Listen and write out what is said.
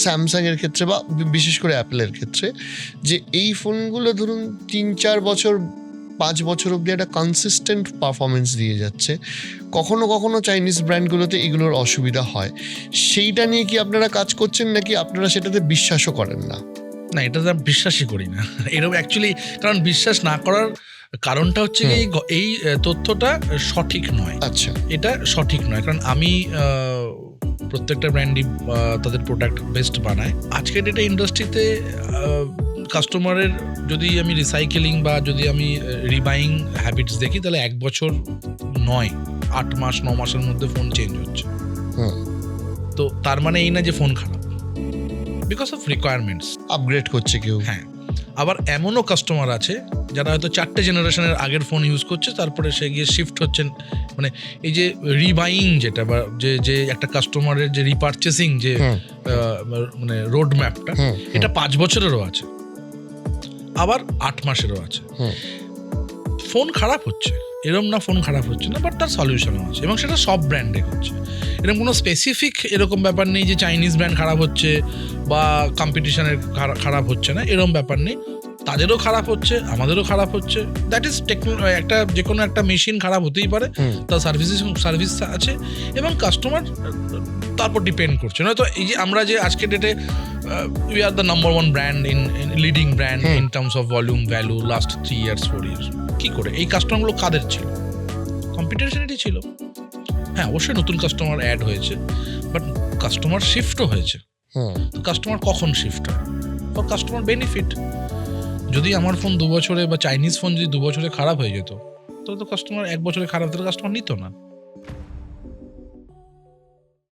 Samsung এর ক্ষেত্রে বা বিশেষ করে অ্যাপেলের ক্ষেত্রে, যে এই ফোনগুলো ধরুন 3-4 বছর 5 বছর অব্দি একটা কনসিস্টেন্ট পারফরমেন্স দিয়ে যাচ্ছে, কখনো কখনো চাইনিজ ব্র্যান্ডগুলোতে এগুলোর অসুবিধা হয়, সেইটা নিয়ে কি আপনারা কাজ করছেন নাকি আপনারা সেটাতে বিশ্বাসও করেন না? না, এটা তো বিশ্বাসই করি না এরকম অ্যাকচুয়ালি। কারণ বিশ্বাস না করার কারণটা হচ্ছে কি এই তথ্যটা সঠিক নয়। আচ্ছা, এটা সঠিক নয়, কারণ আমি প্রত্যেকটা ব্র্যান্ডই তাদের প্রোডাক্ট বেস্ট বানায়। আজকের ডেটে ইন্ডাস্ট্রিতে কাস্টমারের যদি আমি রিসাইকেলিং বা যদি আমি রিবাইং হ্যাবিটস দেখি, তাহলে 1 বছর নয়, 8 মাস 9 মাসের মধ্যে ফোন চেঞ্জ হচ্ছে। তো তার মানে এই না যে ফোন খারাপ, বিকজ অফ রিকোয়ারমেন্টস আপগ্রেড করছে কেউ। হ্যাঁ, আবার এমনও কাস্টমার আছে যারা হয়তো 4টে জেনারেশনের আগের ফোন ইউজ করছে, তারপরে সে গিয়ে শিফট হচ্ছেন। মানে এই যে রিবাইং যেটা বা যে একটা কাস্টমারের যে রিপারচেসিং যে মানে রোড ম্যাপটা, এটা 5 বছরেরও আছে, আবার 8 মাসেরও আছে। ফোন খারাপ হচ্ছে এরকম না, ফোন খারাপ হচ্ছে না, বাট তার সলিউশনও আছে, এবং সেটা সব ব্র্যান্ডে হচ্ছে। এরকম কোনো স্পেসিফিক এরকম ব্যাপার নেই যে চাইনিজ ব্র্যান্ড খারাপ হচ্ছে বা কম্পিটিশনের খারাপ হচ্ছে না, এরকম ব্যাপার নেই। তাদেরও খারাপ হচ্ছে, আমাদেরও খারাপ হচ্ছে। দ্যাট ইজ একটা যে কোনো একটা মেশিন খারাপ হতেই পারে, তার সার্ভিস আছে, এবং কাস্টমার তারপর ডিপেন্ড করছে। নয়তো এই যে আমরা যে আজকের ডেটে we are the number 1 brand in leading brand in terms of volume value last 3 years 4 years, কি করে? এই কাস্টমারগুলো কাদের ছিল? কম্পিটিশনেরই ছিল। হ্যাঁ, অবশ্যই নতুন কাস্টমার অ্যাড হয়েছে, বাট কাস্টমার শিফটও হয়েছে। তো কাস্টমার কখন শিফট হয়? For customer benefit. যদি আমার ফোন 2 বছরে বা চাইনিজ ফোন যদি 2 বছরে খারাপ হয়ে যেত, তাহলে তো কাস্টমার 1 বছরে খারাপ, তাহলে কাস্টমার নিত না।